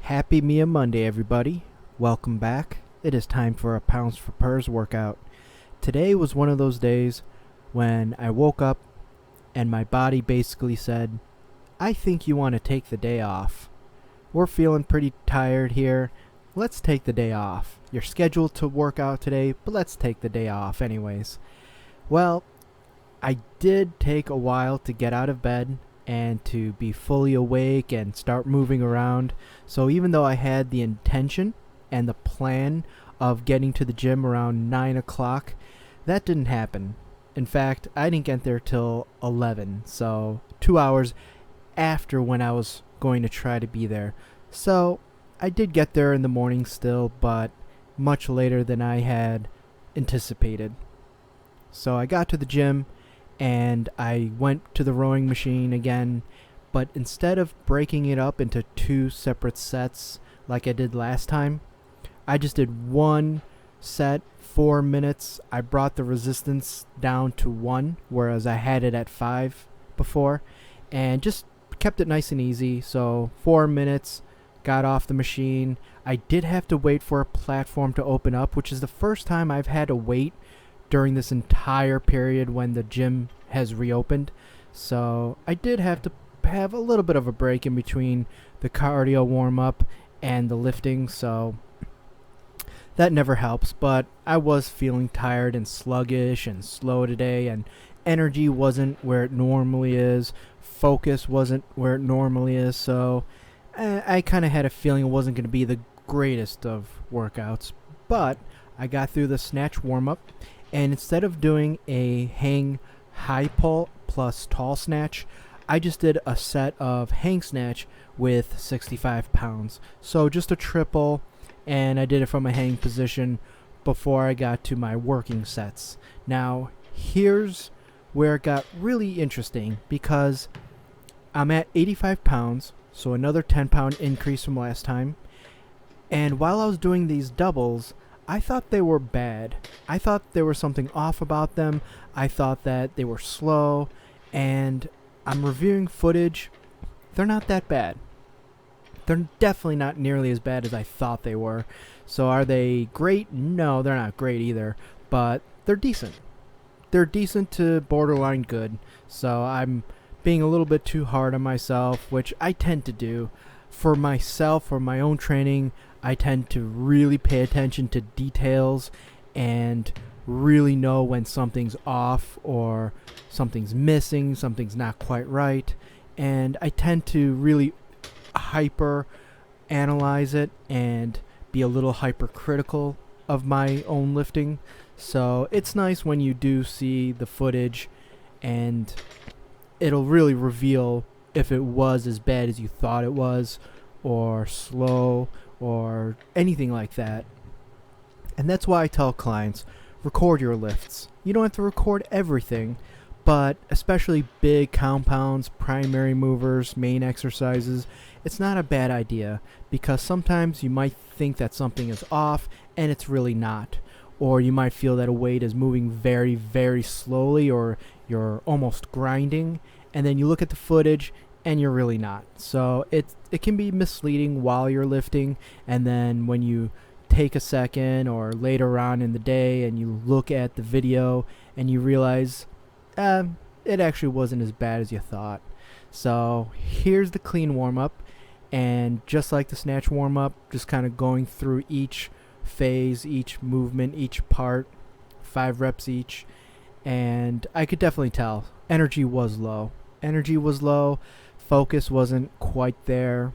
Happy Mia Monday, everybody. Welcome back. It is time for a Pounds for Purrs workout. Today was one of those days when I woke up and my body basically said, I think you want to take the day off. We're feeling pretty tired here. Let's take the day off. You're scheduled to work out today, but let's take the day off anyways. Well, I did take a while to get out of bed and to be fully awake and start moving around. So even though I had the intention and the plan of getting to the gym around 9 o'clock, that didn't happen. In fact, I didn't get there till 11, so 2 hours after when I was going to try to be there. So I did get there in the morning still, but much later than I had anticipated. So I got to the gym and I went to the rowing machine again, but instead of breaking it up into two separate sets like I did last time, I just did one set, 4 minutes. I brought the resistance down to 1, whereas I had it at 5 before, and just kept it nice and easy. So 4 minutes, got off the machine. I did have to wait for a platform to open up, which is the first time I've had to wait during this entire period when the gym has reopened. So I did have to have a little bit of a break in between the cardio warm-up and the lifting, so that never helps. But I was feeling tired and sluggish and slow today, and energy wasn't where it normally is. Focus wasn't where it normally is, so I kind of had a feeling it wasn't going to be the greatest of workouts. But I got through the snatch warm-up, and instead of doing a hang high pull plus tall snatch, I just did a set of hang snatch with 65 pounds. So just a triple, and I did it from a hang position before I got to my working sets. Now, here's where it got really interesting, because I'm at 85 pounds, so another 10-pound increase from last time. And while I was doing these doubles, I thought they were bad. I thought there was something off about them. I thought that they were slow, and I'm reviewing footage. They're not that bad. They're definitely not nearly as bad as I thought they were. So are they great? No, they're not great either, but they're decent. They're decent to borderline good. So I'm being a little bit too hard on myself, which I tend to do. For myself, for my own training, I tend to really pay attention to details and really know when something's off or something's missing, something's not quite right. And I tend to really hyper analyze it and be a little hypercritical of my own lifting. So it's nice when you do see the footage and it'll really reveal if it was as bad as you thought it was, or slow, or anything like that. And that's why I tell clients, record your lifts. You don't have to record everything, but especially big compounds, primary movers, main exercises, it's not a bad idea, because sometimes you might think that something is off and it's really not. Or you might feel that a weight is moving very, very slowly, or you're almost grinding, and then you look at the footage and you're really not. So it can be misleading while you're lifting, and then when you take a second or later on in the day and you look at the video and you realize it actually wasn't as bad as you thought. So here's the clean warm-up, and just like the snatch warm-up, just kind of going through each phase, each movement, each part, 5 reps each. And I could definitely tell energy was low. Focus wasn't quite there,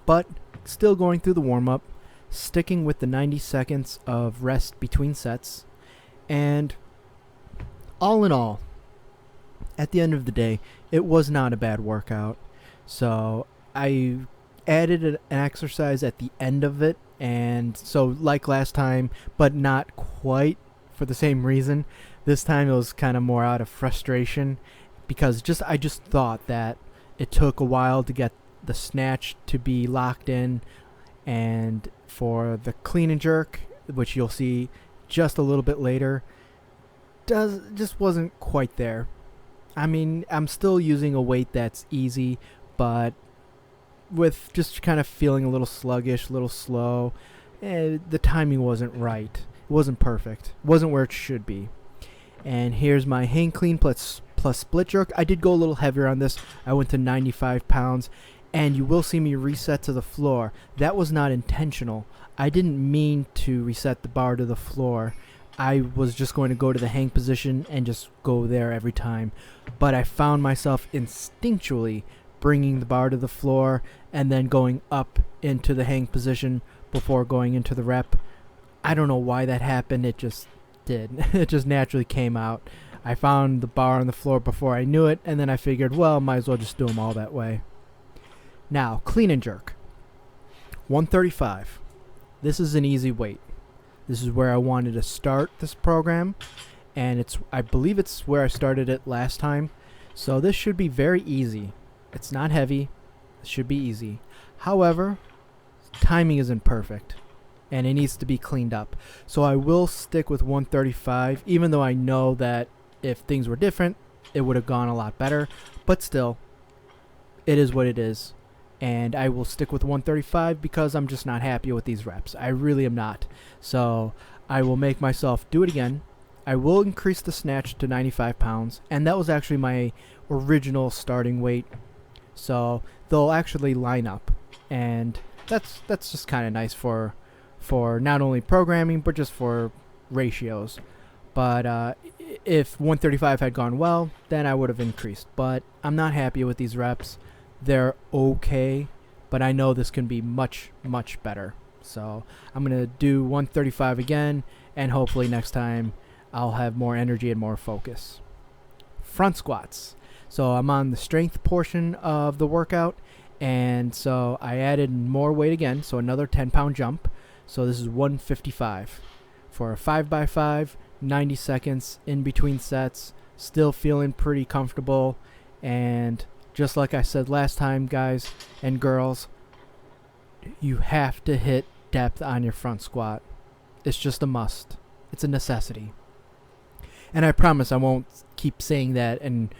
but still going through the warm-up, sticking with the 90 seconds of rest between sets. And all in all, at the end of the day, it was not a bad workout. So I added an exercise at the end of it, and so like last time, but not quite for the same reason. This time it was kind of more out of frustration, because I just thought that it took a while to get the snatch to be locked in, and for the clean and jerk, which you'll see just a little bit later, just wasn't quite there. I mean, I'm still using a weight that's easy, but with just kind of feeling a little sluggish, a little slow. The timing wasn't right. It wasn't perfect. It wasn't where it should be. And here's my hang clean plus split jerk. I did go a little heavier on this. I went to 95 pounds. And you will see me reset to the floor. That was not intentional. I didn't mean to reset the bar to the floor. I was just going to go to the hang position and just go there every time. But I found myself instinctually bringing the bar to the floor and then going up into the hang position before going into the rep. I don't know why that happened. It just did. It just naturally came out. I found the bar on the floor before I knew it, and then I figured, well, might as well just do them all that way. Now, clean and jerk. 135. This is an easy weight. This is where I wanted to start this program, and I believe it's where I started it last time. So this should be very easy. It's not heavy. It should be easy. However, timing isn't perfect, and it needs to be cleaned up. So I will stick with 135, even though I know that if things were different, it would have gone a lot better. But still, it is what it is. And I will stick with 135 because I'm just not happy with these reps. I really am not. So I will make myself do it again. I will increase the snatch to 95 pounds. And that was actually my original starting weight. So they'll actually line up. And that's just kind of nice for not only programming, but just for ratios. But if 135 had gone well, then I would have increased. But I'm not happy with these reps. They're okay, but I know this can be much, much better. So I'm going to do 135 again, and hopefully next time I'll have more energy and more focus. Front squats. So I'm on the strength portion of the workout, and so I added more weight again, so another 10-pound jump. So this is 155 for a 5x5, 90 seconds in between sets. Still feeling pretty comfortable, and just like I said last time, guys and girls, you have to hit depth on your front squat. It's just a must. It's a necessity. And I promise I won't keep saying that and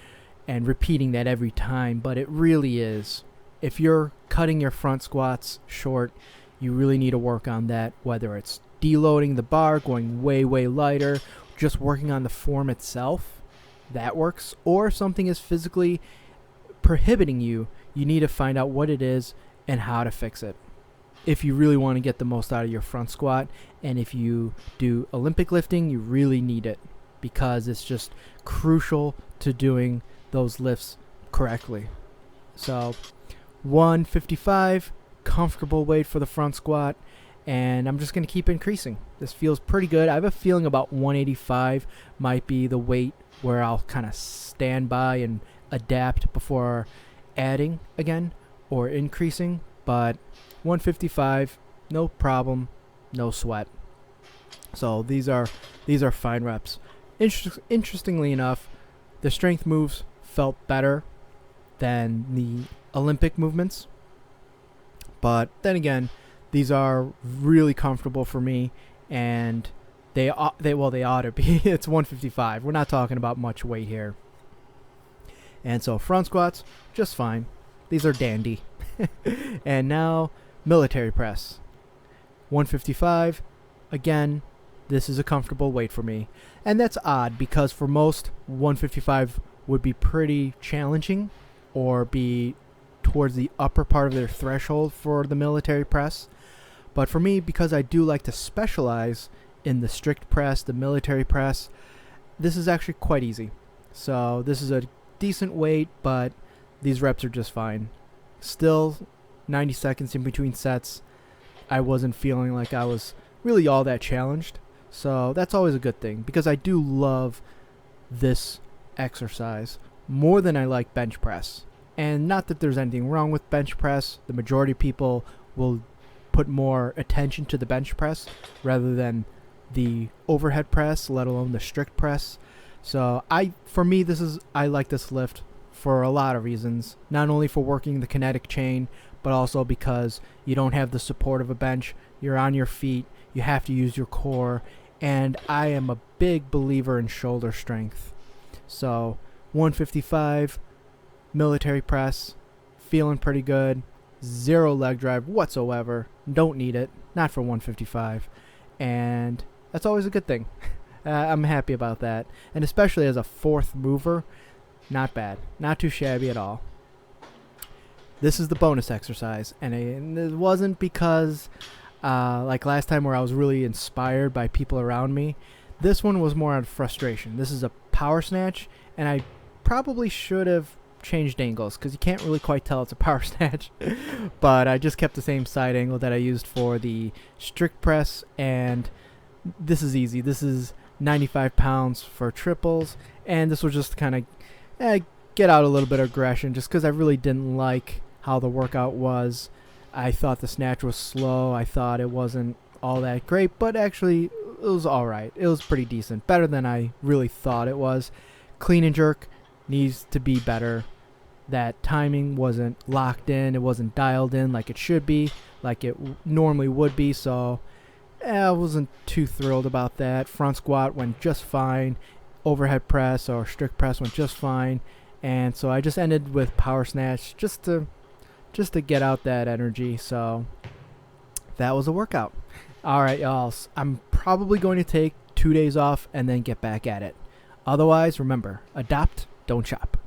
repeating that every time, but it really is. If you're cutting your front squats short, you really need to work on that, whether it's deloading the bar, going way, way lighter, just working on the form itself. That works. Or something is physically prohibiting you, you need to find out what it is and how to fix it. If you really want to get the most out of your front squat, and if you do Olympic lifting, you really need it because it's just crucial to doing those lifts correctly. So 155, comfortable weight for the front squat, and I'm just going to keep increasing. This feels pretty good. I have a feeling about 185 might be the weight where I'll kind of stand by and adapt before adding again or increasing, but 155, no problem, no sweat. So these are fine reps. Interestingly enough, the strength moves felt better than the Olympic movements, but then again, these are really comfortable for me, and they ought to be. It's 155. We're not talking about much weight here. And so front squats, just fine. These are dandy. And now military press. 155. Again, this is a comfortable weight for me. And that's odd because for most, 155 would be pretty challenging or be towards the upper part of their threshold for the military press. But for me, because I do like to specialize in the strict press, the military press, this is actually quite easy. So this is a decent weight, but these reps are just fine. Still 90 seconds in between sets. I wasn't feeling like I was really all that challenged, so that's always a good thing because I do love this exercise more than I like bench press. And not that there's anything wrong with bench press. The majority of people will put more attention to the bench press rather than the overhead press, let alone the strict press. So I like this lift for a lot of reasons, not only for working the kinetic chain, but also because you don't have the support of a bench. You're on your feet. You have to use your core. And I am a big believer in shoulder strength. So 155, military press, feeling pretty good. zero leg drive whatsoever. Don't need it, not for 155, and that's always a good thing. I'm happy about that, and especially as a fourth mover, not bad, not too shabby at all. This is the bonus exercise, and it wasn't because like last time where I was really inspired by people around me. This one was more out of frustration. This is a power snatch, and I probably should have changed angles because you can't really quite tell it's a power snatch. But I just kept the same side angle that I used for the strict press, and this is easy. This is 95 pounds for triples, and this was just kind of get out a little bit of aggression just because I really didn't like how the workout was. I thought the snatch was slow. I thought it wasn't all that great, but actually it was alright. It was pretty decent. Better than I really thought it was. Clean and jerk needs to be better. That timing wasn't locked in. It wasn't dialed in like it should be, like it normally would be, so I wasn't too thrilled about that. Front squat went just fine. Overhead press or strict press went just fine. And so I just ended with power snatch just to get out that energy. So that was a workout. All right, y'all. I'm probably going to take 2 days off and then get back at it. Otherwise, remember, adopt, don't chop.